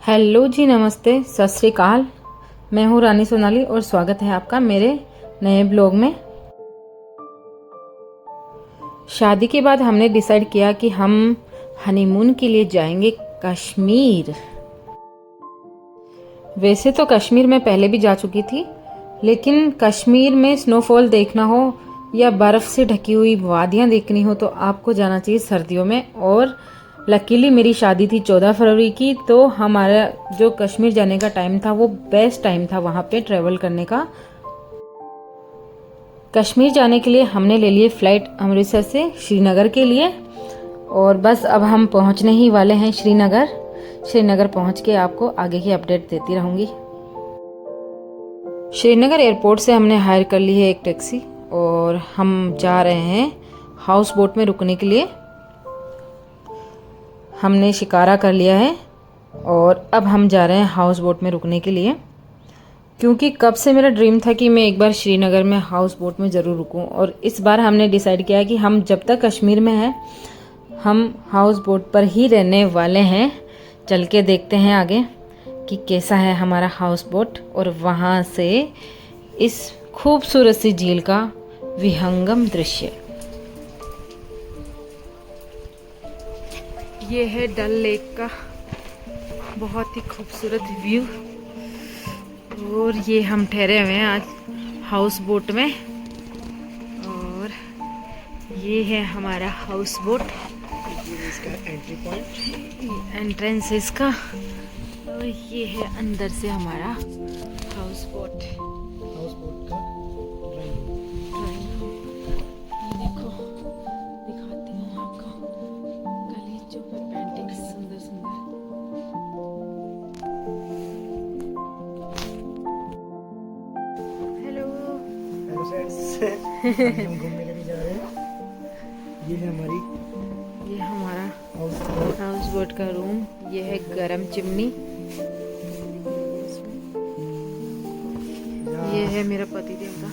Hello जी, नमस्ते, सत श्री अकाल। मैं हूँ रानी सोनाली और स्वागत है आपका मेरे नए ब्लॉग में। शादी के बाद हमने डिसाइड किया कि हम हनीमून के लिए जाएंगे कश्मीर। वैसे तो कश्मीर में पहले भी जा चुकी थी, लेकिन कश्मीर में स्नोफॉल देखना हो या बर्फ़ से ढकी हुई वादियाँ देखनी हो तो आपको जाना चाहिए सर्दियों में। और लकीली मेरी शादी थी 14 फरवरी की, तो हमारा जो कश्मीर जाने का टाइम था वो बेस्ट टाइम था वहाँ पे ट्रैवल करने का। कश्मीर जाने के लिए हमने ले लिए फ़्लाइट अमृतसर से श्रीनगर के लिए, और बस अब हम पहुँचने ही वाले हैं श्रीनगर। श्रीनगर पहुँच के आपको आगे की अपडेट देती रहूँगी। श्रीनगर एयरपोर्ट से हमने हायर कर ली है एक टैक्सी और हम जा रहे हैं हाउस बोट में रुकने के लिए। हमने शिकारा कर लिया है और अब हम जा रहे हैं हाउस बोट में रुकने के लिए, क्योंकि कब से मेरा ड्रीम था कि मैं एक बार श्रीनगर में हाउस बोट में ज़रूर रुकूं। और इस बार हमने डिसाइड किया कि हम जब तक कश्मीर में हैं हम हाउस बोट पर ही रहने वाले हैं। चल के देखते हैं आगे कि कैसा है हमारा हाउस बोट, और वहाँ से इस खूबसूरत सी झील का विहंगम दृश्य। ये है डल लेक का बहुत ही खूबसूरत व्यू, और ये हम ठहरे हुए हैं आज हाउस बोट में, और ये है हमारा हाउस बोट। इसका एंट्री पॉइंट, एंट्रेंस इसका, और ये है अंदर से हमारा हाउस बोट का ड्राइंग रूम। ये देखो, दिखाती हूँ आपको गलीचों पे पेंटिंग सुंदर सुंदर। हेलो हम घूमने के लिए जा रहे हैं। ये है हमारा हाउस हाउस बोट का रूम। ये है गरम चिमनी। ये है मेरा पति देवता।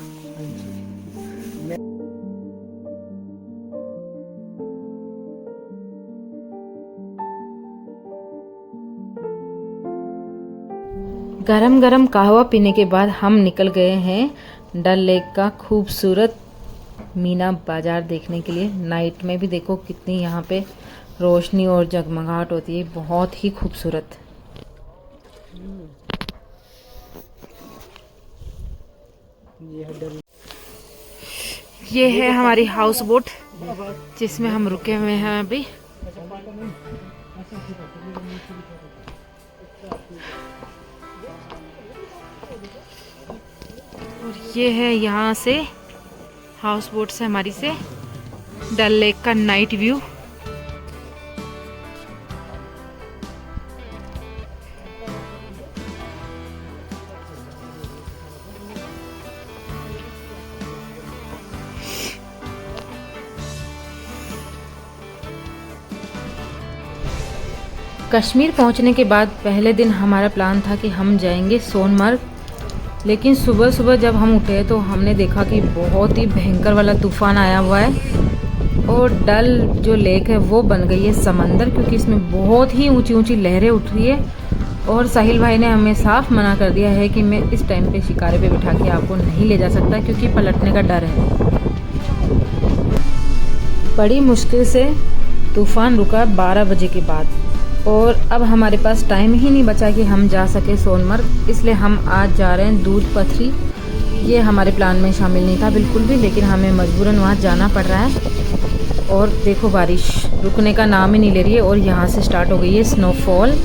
गरम गरम कहवा पीने के बाद हम निकल गए हैं डल लेक का खूबसूरत मीना बाजार देखने के लिए। नाइट में भी देखो कितनी यहाँ पे रोशनी और जगमगाहट होती है, बहुत ही खूबसूरत। ये है हमारी हाउस बोट जिसमें हम रुके हुए हैं अभी। और ये है यहाँ से हाउस बोट से हमारी से डल लेक का नाइट व्यू। कश्मीर पहुंचने के बाद पहले दिन हमारा प्लान था कि हम जाएंगे सोनमर्ग, लेकिन सुबह सुबह जब हम उठे तो हमने देखा कि बहुत ही भयंकर वाला तूफान आया हुआ है और डल जो लेक है वो बन गई है समंदर, क्योंकि इसमें बहुत ही ऊंची ऊंची लहरें उठ रही है। और साहिल भाई ने हमें साफ मना कर दिया है कि मैं इस टाइम पे शिकारे पे बिठा के आपको नहीं ले जा सकता, क्योंकि पलटने का डर है। बड़ी मुश्किल से तूफान रुका 12 बजे के बाद, और अब हमारे पास टाइम ही नहीं बचा कि हम जा सके सोनमर्ग, इसलिए हम आज जा रहे हैं दूध पथरी। ये हमारे प्लान में शामिल नहीं था बिल्कुल भी, लेकिन हमें मजबूरन वहाँ जाना पड़ रहा है। और देखो बारिश रुकने का नाम ही नहीं ले रही है, और यहाँ से स्टार्ट हो गई है स्नोफॉल।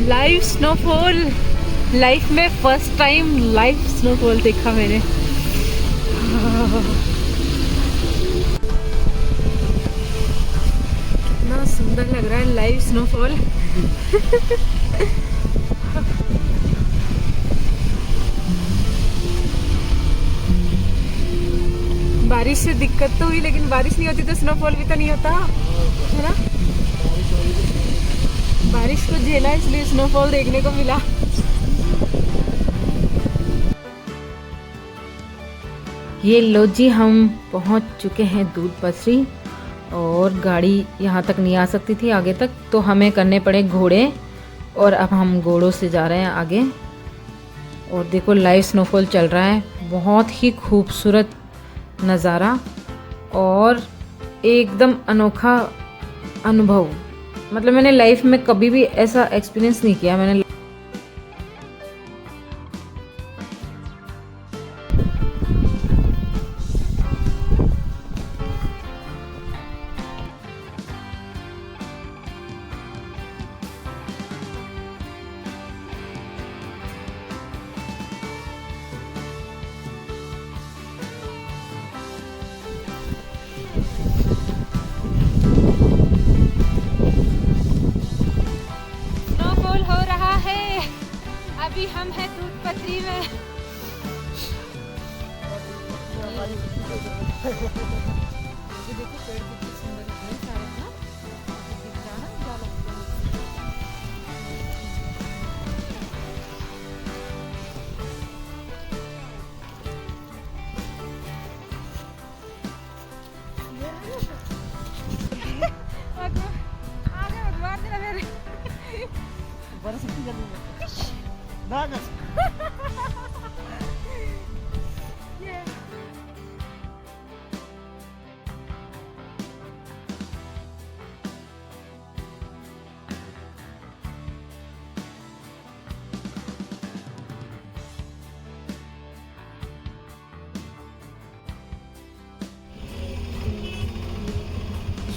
लाइव स्नोफॉल, लाइफ में फर्स्ट टाइम लाइव स्नोफॉल देखा मैंने। सुंदर लग रहा है लाइव स्नोफॉल। बारिश से दिक्कत तो हुई, लेकिन बारिश नहीं होती तो स्नोफॉल भी तो नहीं होता है ना। बारिश को झेला इसलिए स्नोफॉल देखने को मिला। ये लो जी, हम पहुंच चुके हैं दूध पथरी और गाड़ी यहाँ तक नहीं आ सकती थी आगे तक, तो हमें करने पड़े घोड़े और अब हम घोड़ों से जा रहे हैं आगे। और देखो लाइव स्नोफॉल चल रहा है, बहुत ही खूबसूरत नज़ारा और एकदम अनोखा अनुभव। मतलब मैंने लाइफ में कभी भी ऐसा एक्सपीरियंस नहीं किया। मैंने स्नोफॉल हो रहा है, अभी हम हैं दूध पथरी में। देखो पेड़ कितने सुंदर लग रहे हैं सारे ना, दिख रहा है ना उजाला। बरस की जल्दी ना ना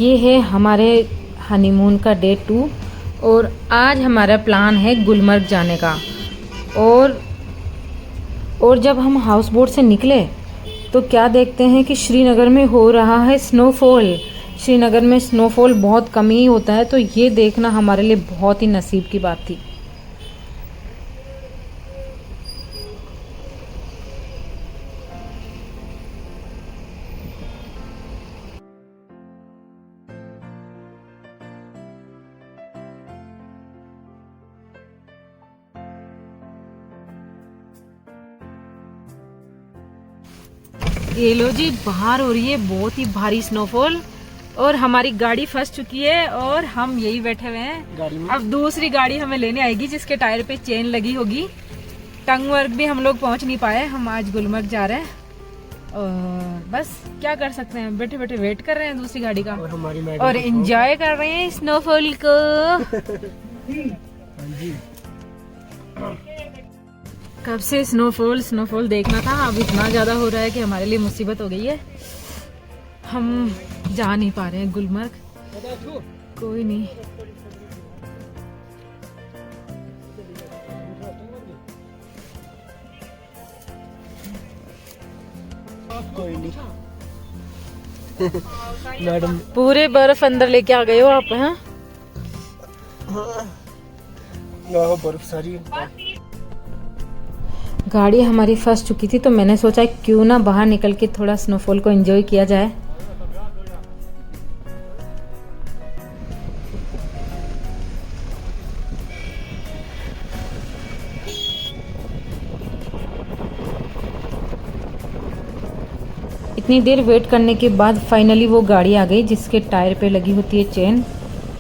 ये है हमारे हनीमून का डे 2 और आज हमारा प्लान है गुलमर्ग जाने का। और जब हम हाउस बोट से निकले तो क्या देखते हैं कि श्रीनगर में हो रहा है स्नोफॉल। श्रीनगर में स्नोफॉल बहुत कम ही होता है, तो ये देखना हमारे लिए बहुत ही नसीब की बात थी। ये लो जी, बाहर हो रही है बहुत ही भारी स्नोफॉल और हमारी गाड़ी फंस चुकी है और हम यही बैठे हुए हैं गाड़ी में। अब दूसरी गाड़ी हमें लेने आएगी जिसके टायर पे चेन लगी होगी। टंगमर्ग भी हम लोग पहुंच नहीं पाए, हम आज गुलमर्ग जा रहे हैं और बस क्या कर सकते हैं, बैठे बैठे वेट कर रहे हैं दूसरी गाड़ी का और हमारी मैडम और एंजॉय कर रहे हैं स्नोफॉल को। हाँ जी, कब से स्नोफॉल देखना था, अब इतना ज़्यादा हो रहा है कि हमारे लिए मुसीबत हो गई है। हम जा नहीं पा रहे हैं गुलमर्ग, कोई नहीं। कोई नहीं। मैडम पूरे बर्फ अंदर लेके आ गए हो आप, हैं? बर्फ सारी गाड़ी हमारी फंस चुकी थी तो मैंने सोचा क्यों ना बाहर निकल के थोड़ा स्नोफॉल को एंजॉय किया जाए। इतनी देर वेट करने के बाद फाइनली वो गाड़ी आ गई जिसके टायर पे लगी होती है चेन,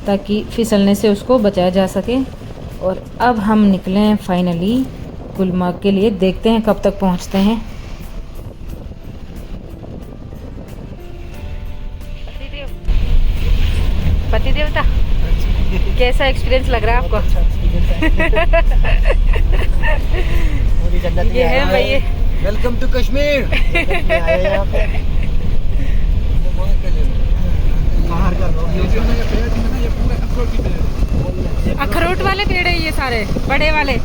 ताकि फिसलने से उसको बचाया जा सके। और अब हम निकले हैं फाइनली गुलमर्ग के लिए, देखते हैं कब तक पहुंचते हैं। पति देवता, कैसा एक्सपीरियंस लग रहा है आपको? ये है भाई, वेलकम टू कश्मीर। अखरोट वाले पेड़ है ये सारे, बड़े वाले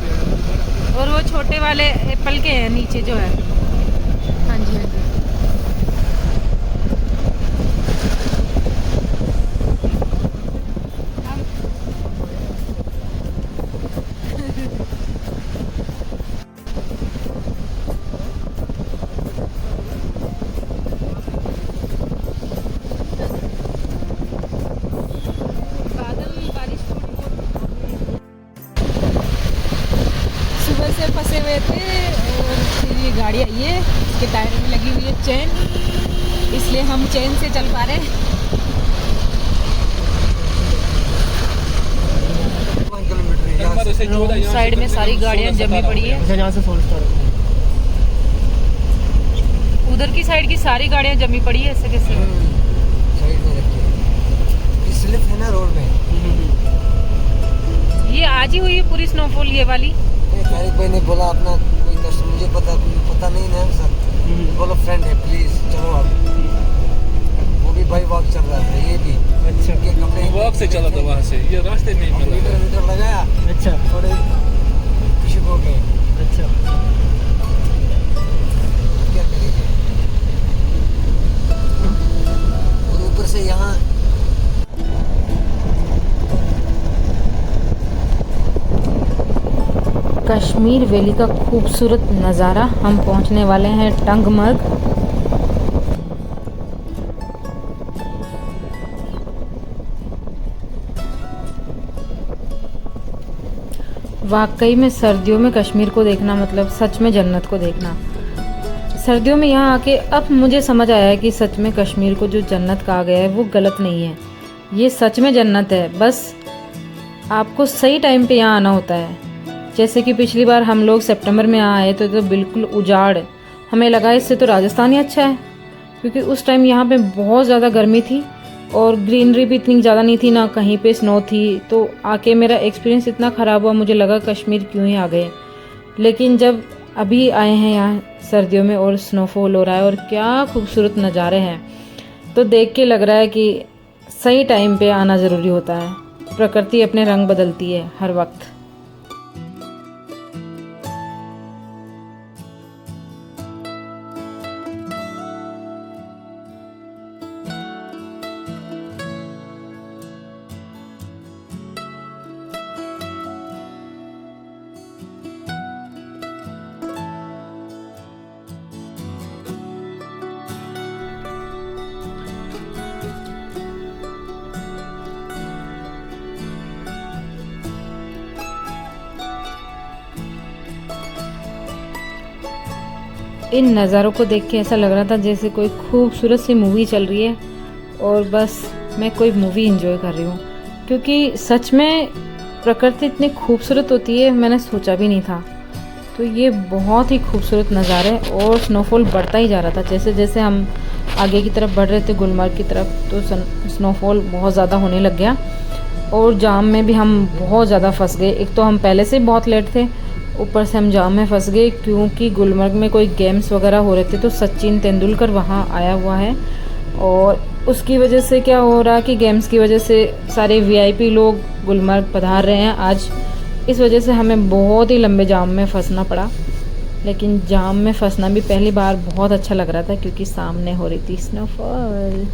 और वो छोटे वाले एप्पल के हैं नीचे जो है। हाँ जी हाँ जी। गाड़ी आई है, इसके टायर में लगी हुई है चेन, इसलिए हम चेन से चल पा रहे हैं। साइड में सारी गाड़ियाँ जमी पड़ी है, उधर की साइड की सारी गाड़ियाँ जमी पड़ी है। ऐसे कैसे साइड में रखी है, स्लिप है ना रोड में। ये आज ही हुई है पूरी स्नोफॉल ये वाली? मैरिक भाई ने बोला अपना कोई कस्टमर, मुझे पता नहीं ना सर, बोलो फ्रेंड है प्लीज चलो आप। वो भी भाई वॉक चल रहा था, ये भी अच्छा, ये कपड़े वॉक से चला था वहाँ से, ये रास्ते में ही मिला। मीटर लगाया, अच्छा थोड़े खुशी हो गए। अच्छा, क्या करेंगे, और ऊपर से यहाँ कश्मीर वैली का खूबसूरत नज़ारा। हम पहुंचने वाले हैं टंगमर्ग। वाकई में सर्दियों में कश्मीर को देखना मतलब सच में जन्नत को देखना। सर्दियों में यहाँ आके अब मुझे समझ आया है कि सच में कश्मीर को जो जन्नत कहा गया है वो गलत नहीं है, ये सच में जन्नत है। बस आपको सही टाइम पे यहाँ आना होता है। जैसे कि पिछली बार हम लोग सितंबर में आए तो बिल्कुल उजाड़, हमें लगा इससे तो राजस्थान ही अच्छा है, क्योंकि उस टाइम यहाँ पे बहुत ज़्यादा गर्मी थी और ग्रीनरी भी इतनी ज़्यादा नहीं थी, ना कहीं पे स्नो थी। तो आके मेरा एक्सपीरियंस इतना ख़राब हुआ, मुझे लगा कश्मीर क्यों ही आ गए। लेकिन जब अभी आए हैं यहाँ सर्दियों में और स्नोफॉल हो रहा है और क्या खूबसूरत नज़ारे हैं, तो देख के लग रहा है कि सही टाइम पे आना ज़रूरी होता है। प्रकृति अपने रंग बदलती है हर वक्त। इन नज़ारों को देख के ऐसा लग रहा था जैसे कोई खूबसूरत सी मूवी चल रही है और बस मैं कोई मूवी एंजॉय कर रही हूँ, क्योंकि सच में प्रकृति इतनी खूबसूरत होती है मैंने सोचा भी नहीं था। तो ये बहुत ही खूबसूरत नज़ारा है और स्नोफॉल बढ़ता ही जा रहा था। जैसे जैसे हम आगे की तरफ बढ़ रहे थे गुलमर्ग की तरफ, तो स्नोफॉल बहुत ज़्यादा होने लग गया और जाम में भी हम बहुत ज़्यादा फंस गए। एक तो हम पहले से बहुत लेट थे, ऊपर से हम जाम में फंस गए क्योंकि गुलमर्ग में कोई गेम्स वगैरह हो रहे थे। तो सचिन तेंदुलकर वहाँ आया हुआ है और उसकी वजह से क्या हो रहा है कि गेम्स की वजह से सारे वीआईपी लोग गुलमर्ग पधार रहे हैं आज। इस वजह से हमें बहुत ही लंबे जाम में फंसना पड़ा, लेकिन जाम में फंसना भी पहली बार बहुत अच्छा लग रहा था क्योंकि सामने हो रही थी स्नोफॉल।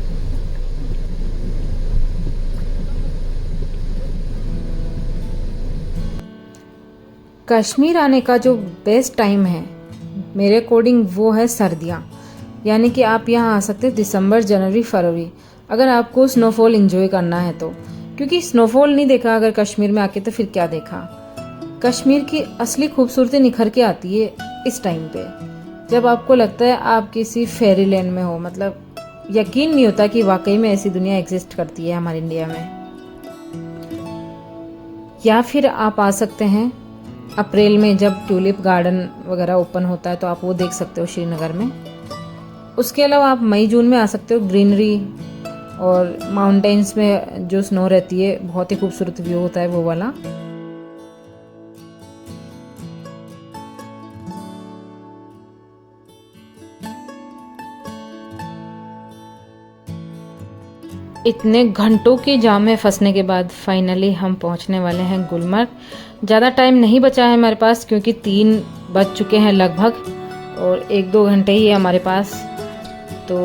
कश्मीर आने का जो बेस्ट टाइम है मेरे अकॉर्डिंग वो है सर्दियाँ, यानी कि आप यहाँ आ सकते हैं दिसंबर, जनवरी, फरवरी, अगर आपको स्नोफॉल एंजॉय करना है तो। क्योंकि स्नोफॉल नहीं देखा अगर कश्मीर में आके तो फिर क्या देखा। कश्मीर की असली खूबसूरती निखर के आती है इस टाइम पे, जब आपको लगता है आप किसी फेरी लैंड में हो। मतलब यकीन नहीं होता कि वाकई में ऐसी दुनिया एग्जिस्ट करती है हमारे इंडिया में। या फिर आप आ सकते हैं अप्रैल में जब ट्यूलिप गार्डन वगैरह ओपन होता है, तो आप वो देख सकते हो श्रीनगर में। उसके अलावा आप मई जून में आ सकते हो, ग्रीनरी और माउंटेन्स में जो स्नो रहती है बहुत ही खूबसूरत व्यू होता है वो वाला। इतने घंटों की जाम में फंसने के बाद फाइनली हम पहुंचने वाले हैं गुलमर्ग। ज़्यादा टाइम नहीं बचा है हमारे पास क्योंकि 3 बज चुके हैं लगभग और 1-2 घंटे ही है हमारे पास, तो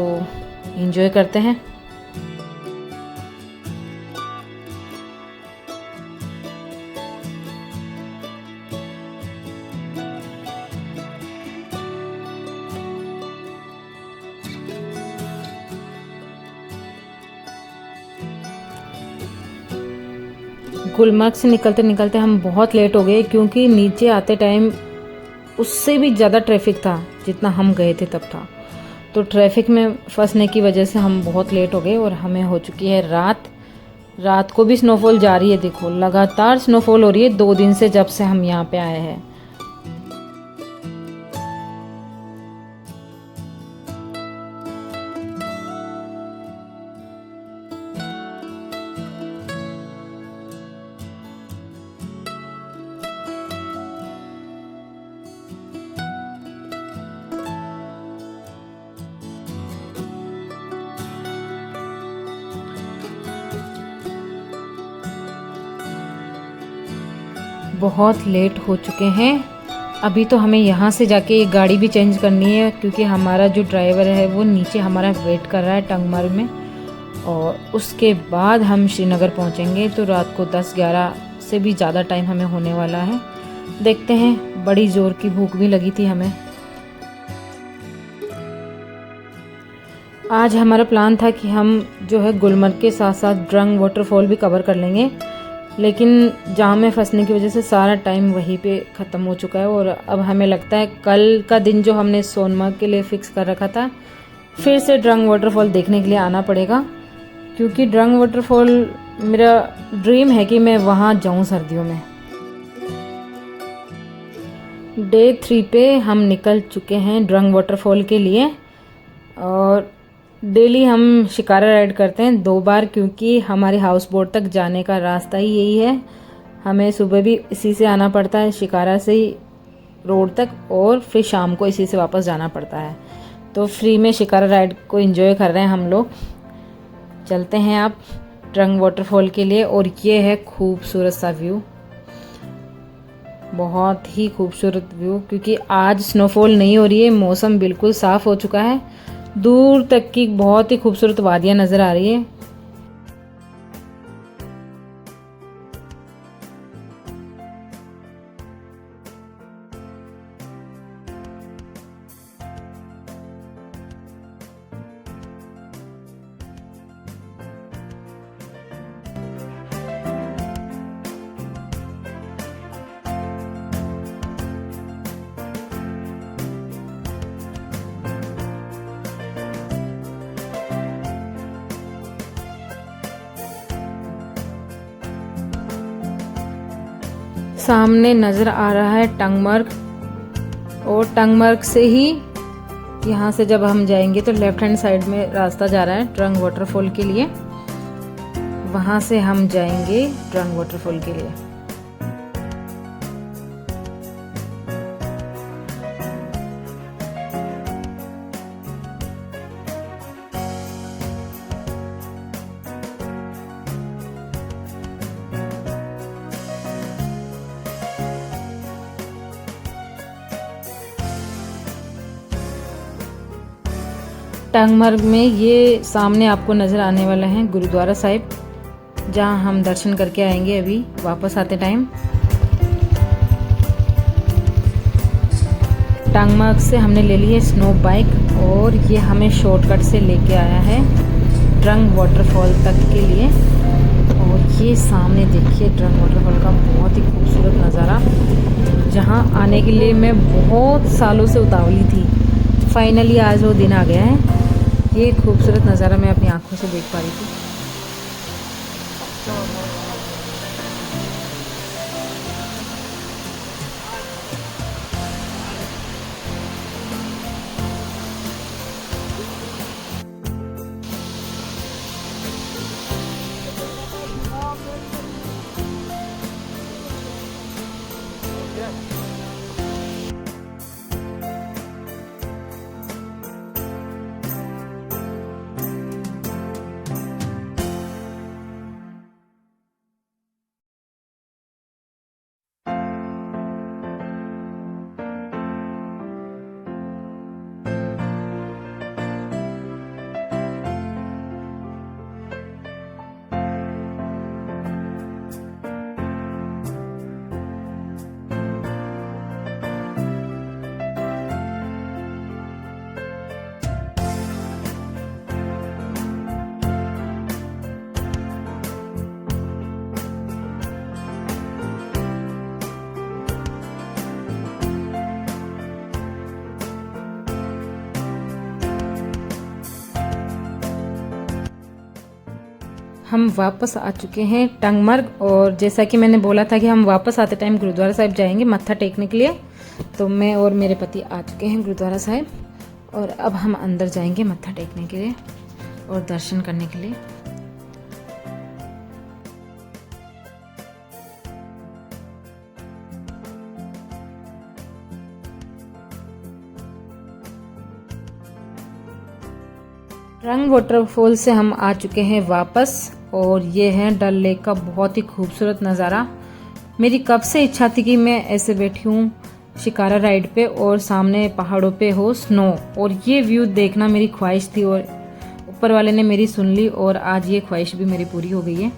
एंजॉय करते हैं। गुलमर्ग से निकलते निकलते हम बहुत लेट हो गए क्योंकि नीचे आते टाइम उससे भी ज़्यादा ट्रैफिक था जितना हम गए थे तब था। तो ट्रैफिक में फंसने की वजह से हम बहुत लेट हो गए और हमें हो चुकी है रात। रात को भी स्नोफॉल जारी है, देखो लगातार स्नोफॉल हो रही है 2 दिन से जब से हम यहाँ पे आए हैं। बहुत लेट हो चुके हैं। अभी तो हमें यहाँ से जाके एक गाड़ी भी चेंज करनी है क्योंकि हमारा जो ड्राइवर है वो नीचे हमारा वेट कर रहा है टंगमर्ग में, और उसके बाद हम श्रीनगर पहुँचेंगे। तो रात को 10-11 से भी ज़्यादा टाइम हमें होने वाला है। देखते हैं, बड़ी ज़ोर की भूख भी लगी थी हमें। आज हमारा प्लान था कि हम जो है गुलमर्ग के साथ साथ ड्रंग वाटरफॉल भी कवर कर लेंगे, लेकिन जाम में फंसने की वजह से सारा टाइम वहीं पे ख़त्म हो चुका है। और अब हमें लगता है कल का दिन जो हमने सोनमर्ग के लिए फ़िक्स कर रखा था, फिर से ड्रंग वाटरफॉल देखने के लिए आना पड़ेगा, क्योंकि ड्रंग वाटरफॉल मेरा ड्रीम है कि मैं वहाँ जाऊँ सर्दियों में। डे 3 पे हम निकल चुके हैं ड्रंग वाटरफॉल के लिए, और डेली हम शिकारा राइड करते हैं 2 बार, क्योंकि हमारे हाउस बोट तक जाने का रास्ता ही यही है। हमें सुबह भी इसी से आना पड़ता है, शिकारा से ही रोड तक, और फिर शाम को इसी से वापस जाना पड़ता है। तो फ्री में शिकारा राइड को एंजॉय कर रहे हैं हम लोग। चलते हैं आप ड्रंग वाटरफॉल के लिए। और ये है खूबसूरत सा व्यू, बहुत ही खूबसूरत व्यू, क्योंकि आज स्नोफॉल नहीं हो रही है, मौसम बिल्कुल साफ़ हो चुका है। दूर तक की बहुत ही खूबसूरत वादियाँ नज़र आ रही है। सामने नज़र आ रहा है टंगमर्ग, और टंगमर्ग से ही यहाँ से जब हम जाएंगे तो लेफ्ट हैंड साइड में रास्ता जा रहा है ड्रंग वाटरफॉल के लिए, वहाँ से हम जाएंगे ड्रंग वाटरफॉल के लिए। टंगमर्ग में ये सामने आपको नज़र आने वाला है गुरुद्वारा साहिब, जहाँ हम दर्शन करके आएंगे अभी वापस आते टाइम। टंगमर्ग से हमने ले ली है स्नो बाइक, और ये हमें शॉर्टकट से लेके आया है ड्रंग वाटरफॉल तक के लिए। और ये सामने देखिए ड्रंग वाटरफॉल का बहुत ही खूबसूरत नज़ारा, जहाँ आने के लिए मैं बहुत सालों से उतावली थी। फाइनली आज वो दिन आ गया है। ये खूबसूरत नज़ारा मैं अपनी आंखों से देख पा रही थी। हम वापस आ चुके हैं टंगमर्ग, और जैसा कि मैंने बोला था कि हम वापस आते टाइम गुरुद्वारा साहिब जाएंगे मत्था टेकने के लिए, तो मैं और मेरे पति आ चुके हैं गुरुद्वारा साहिब, और अब हम अंदर जाएंगे मत्था टेकने के लिए और दर्शन करने के लिए। रंग वाटरफॉल से हम आ चुके हैं वापस, और ये है डल लेक का बहुत ही खूबसूरत नज़ारा। मेरी कब से इच्छा थी कि मैं ऐसे बैठी हूँ शिकारा राइड पे और सामने पहाड़ों पे हो स्नो, और ये व्यू देखना मेरी ख्वाहिश थी, और ऊपर वाले ने मेरी सुन ली और आज ये ख्वाहिश भी मेरी पूरी हो गई है।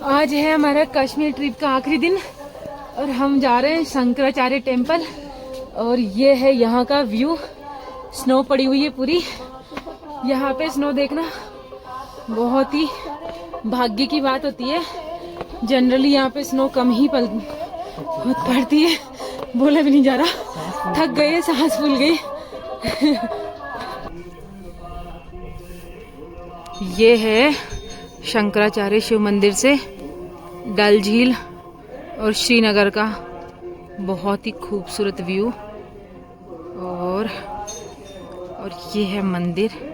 आज है हमारा कश्मीर ट्रिप का आखिरी दिन, और हम जा रहे हैं शंकराचार्य टेम्पल, और ये है यहाँ का व्यू। स्नो पड़ी हुई है पूरी, यहाँ पे स्नो देखना बहुत ही भाग्य की बात होती है। जनरली यहाँ पे स्नो कम ही पड़ती है, बोला भी नहीं जा रहा, थक गए, सांस फूल गई। ये है शंकराचार्य शिव मंदिर से डल झील और श्रीनगर का बहुत ही खूबसूरत व्यू, और ये है मंदिर।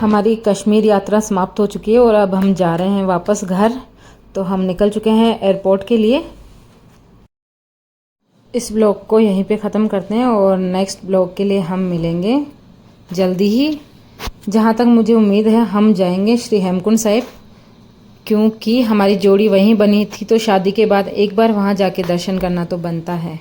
हमारी कश्मीर यात्रा समाप्त हो चुकी है और अब हम जा रहे हैं वापस घर। तो हम निकल चुके हैं एयरपोर्ट के लिए। इस ब्लॉग को यहीं पे ख़त्म करते हैं और नेक्स्ट ब्लॉग के लिए हम मिलेंगे जल्दी ही। जहाँ तक मुझे उम्मीद है हम जाएंगे श्री हेमकुंड साहिब, क्योंकि हमारी जोड़ी वहीं बनी थी, तो शादी के बाद एक बार वहाँ जाके दर्शन करना तो बनता है।